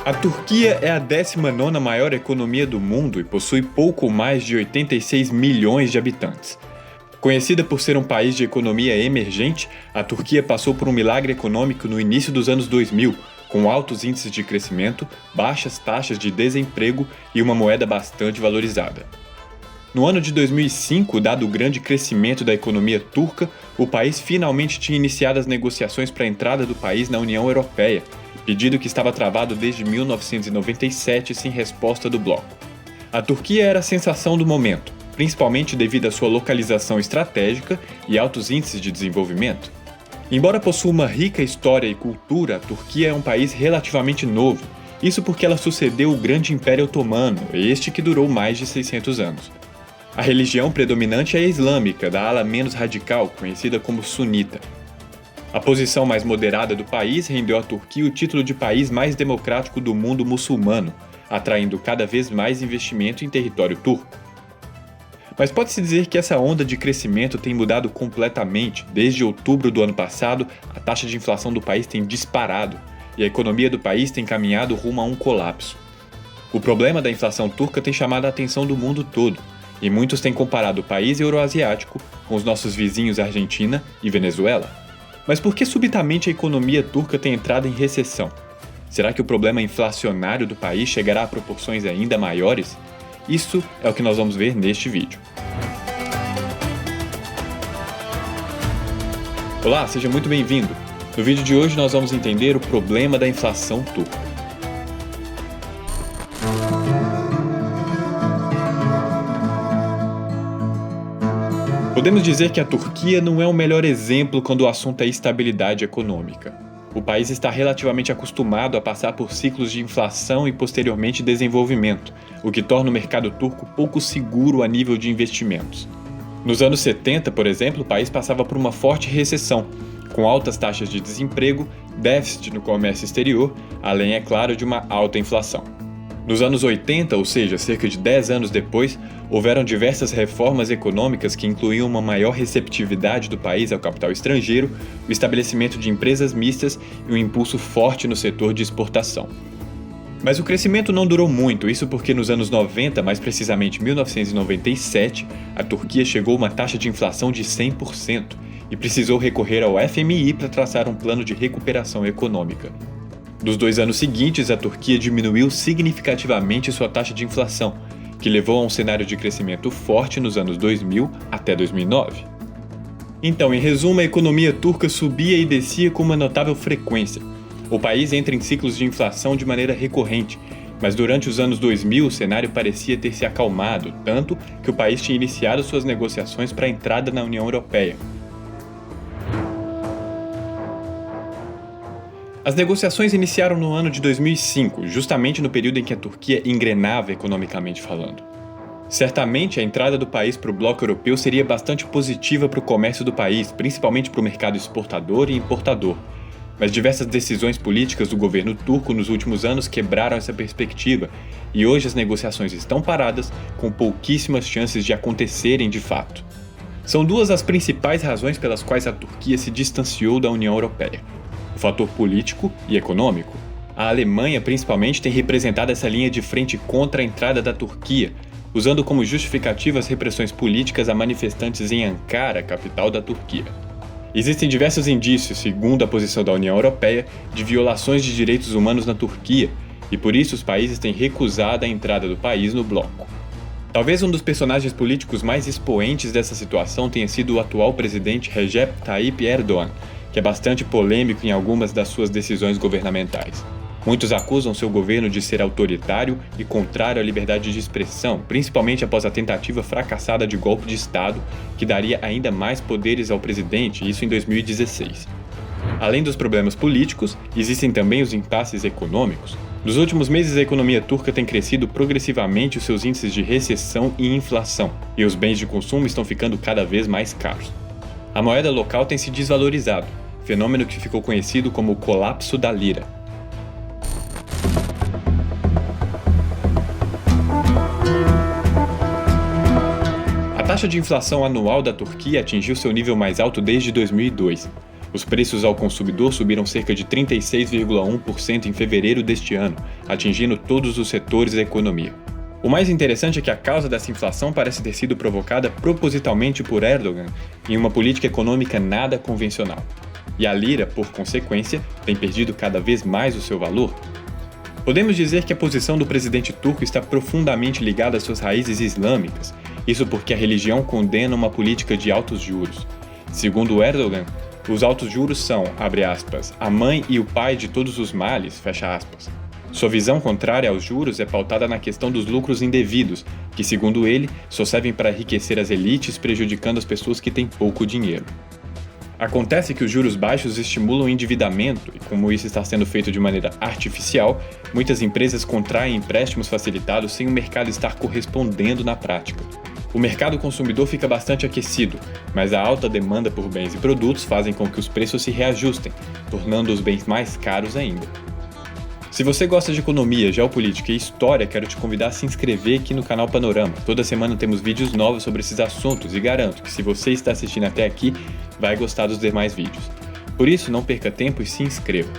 A Turquia é a 19ª maior economia do mundo e possui pouco mais de 86 milhões de habitantes. Conhecida por ser um país de economia emergente, a Turquia passou por um milagre econômico no início dos anos 2000, com altos índices de crescimento, baixas taxas de desemprego e uma moeda bastante valorizada. No ano de 2005, dado o grande crescimento da economia turca, o país finalmente tinha iniciado as negociações para a entrada do país na União Europeia, pedido que estava travado desde 1997 sem resposta do bloco. A Turquia era a sensação do momento, principalmente devido à sua localização estratégica e altos índices de desenvolvimento. Embora possua uma rica história e cultura, a Turquia é um país relativamente novo, isso porque ela sucedeu o Grande Império Otomano, este que durou mais de 600 anos. A religião predominante é a islâmica, da ala menos radical, conhecida como sunita. A posição mais moderada do país rendeu à Turquia o título de país mais democrático do mundo muçulmano, atraindo cada vez mais investimento em território turco. Mas pode-se dizer que essa onda de crescimento tem mudado completamente. Desde outubro do ano passado, a taxa de inflação do país tem disparado e a economia do país tem caminhado rumo a um colapso. O problema da inflação turca tem chamado a atenção do mundo todo, e muitos têm comparado o país euroasiático com os nossos vizinhos Argentina e Venezuela. Mas por que subitamente a economia turca tem entrado em recessão? Será que o problema inflacionário do país chegará a proporções ainda maiores? Isso é o que nós vamos ver neste vídeo. Olá, seja muito bem-vindo! No vídeo de hoje nós vamos entender o problema da inflação turca. Podemos dizer que a Turquia não é o melhor exemplo quando o assunto é estabilidade econômica. O país está relativamente acostumado a passar por ciclos de inflação e posteriormente desenvolvimento, o que torna o mercado turco pouco seguro a nível de investimentos. Nos anos 70, por exemplo, o país passava por uma forte recessão, com altas taxas de desemprego, déficit no comércio exterior, além, é claro, de uma alta inflação. Nos anos 80, ou seja, cerca de 10 anos depois, houveram diversas reformas econômicas que incluíam uma maior receptividade do país ao capital estrangeiro, o estabelecimento de empresas mistas e um impulso forte no setor de exportação. Mas o crescimento não durou muito, isso porque nos anos 90, mais precisamente 1997, a Turquia chegou a uma taxa de inflação de 100% e precisou recorrer ao FMI para traçar um plano de recuperação econômica. Nos 2 anos seguintes, a Turquia diminuiu significativamente sua taxa de inflação, que levou a um cenário de crescimento forte nos anos 2000 até 2009. Então, em resumo, a economia turca subia e descia com uma notável frequência. O país entra em ciclos de inflação de maneira recorrente, mas durante os anos 2000 o cenário parecia ter se acalmado, tanto que o país tinha iniciado suas negociações para a entrada na União Europeia. As negociações iniciaram no ano de 2005, justamente no período em que a Turquia engrenava economicamente falando. Certamente, a entrada do país para o bloco europeu seria bastante positiva para o comércio do país, principalmente para o mercado exportador e importador. Mas diversas decisões políticas do governo turco nos últimos anos quebraram essa perspectiva, e hoje as negociações estão paradas, com pouquíssimas chances de acontecerem de fato. São duas as principais razões pelas quais a Turquia se distanciou da União Europeia: o fator político e econômico. A Alemanha, principalmente, tem representado essa linha de frente contra a entrada da Turquia, usando como justificativa as repressões políticas a manifestantes em Ankara, capital da Turquia. Existem diversos indícios, segundo a posição da União Europeia, de violações de direitos humanos na Turquia, e por isso os países têm recusado a entrada do país no bloco. Talvez um dos personagens políticos mais expoentes dessa situação tenha sido o atual presidente Recep Tayyip Erdoğan, que é bastante polêmico em algumas das suas decisões governamentais. Muitos acusam seu governo de ser autoritário e contrário à liberdade de expressão, principalmente após a tentativa fracassada de golpe de Estado, que daria ainda mais poderes ao presidente, isso em 2016. Além dos problemas políticos, existem também os impasses econômicos. Nos últimos meses, a economia turca tem crescido progressivamente os seus índices de recessão e inflação, e os bens de consumo estão ficando cada vez mais caros. A moeda local tem se desvalorizado, fenômeno que ficou conhecido como o colapso da lira. A taxa de inflação anual da Turquia atingiu seu nível mais alto desde 2002. Os preços ao consumidor subiram cerca de 36,1% em fevereiro deste ano, atingindo todos os setores da economia. O mais interessante é que a causa dessa inflação parece ter sido provocada propositalmente por Erdogan em uma política econômica nada convencional. E a lira, por consequência, tem perdido cada vez mais o seu valor. Podemos dizer que a posição do presidente turco está profundamente ligada às suas raízes islâmicas, isso porque a religião condena uma política de altos juros. Segundo Erdogan, os altos juros são, abre aspas, a mãe e o pai de todos os males, fecha aspas. Sua visão contrária aos juros é pautada na questão dos lucros indevidos, que, segundo ele, só servem para enriquecer as elites, prejudicando as pessoas que têm pouco dinheiro. Acontece que os juros baixos estimulam o endividamento e, como isso está sendo feito de maneira artificial, muitas empresas contraem empréstimos facilitados sem o mercado estar correspondendo na prática. O mercado consumidor fica bastante aquecido, mas a alta demanda por bens e produtos fazem com que os preços se reajustem, tornando os bens mais caros ainda. Se você gosta de economia, geopolítica e história, quero te convidar a se inscrever aqui no canal Panorama. Toda semana temos vídeos novos sobre esses assuntos e garanto que se você está assistindo até aqui, vai gostar dos demais vídeos. Por isso, não perca tempo e se inscreva.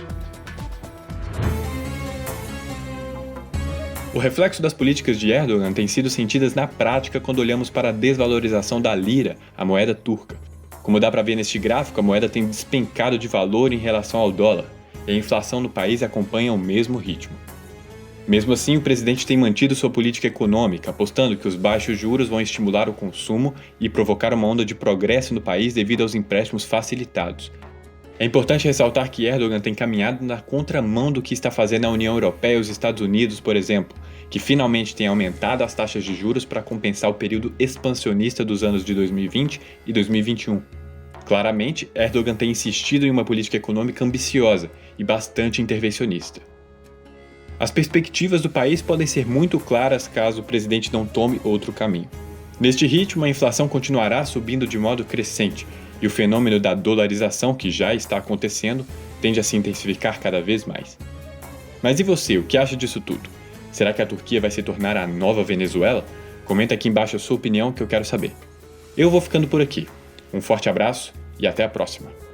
O reflexo das políticas de Erdogan tem sido sentidas na prática quando olhamos para a desvalorização da lira, a moeda turca. Como dá para ver neste gráfico, a moeda tem despencado de valor em relação ao dólar, e a inflação no país acompanha o mesmo ritmo. Mesmo assim, o presidente tem mantido sua política econômica, apostando que os baixos juros vão estimular o consumo e provocar uma onda de progresso no país devido aos empréstimos facilitados. É importante ressaltar que Erdogan tem caminhado na contramão do que está fazendo a União Europeia e os Estados Unidos, por exemplo, que finalmente têm aumentado as taxas de juros para compensar o período expansionista dos anos de 2020 e 2021. Claramente, Erdogan tem insistido em uma política econômica ambiciosa e bastante intervencionista. As perspectivas do país podem ser muito claras caso o presidente não tome outro caminho. Neste ritmo, a inflação continuará subindo de modo crescente, e o fenômeno da dolarização, que já está acontecendo, tende a se intensificar cada vez mais. Mas e você, o que acha disso tudo? Será que a Turquia vai se tornar a nova Venezuela? Comenta aqui embaixo a sua opinião que eu quero saber. Eu vou ficando por aqui. Um forte abraço e até a próxima!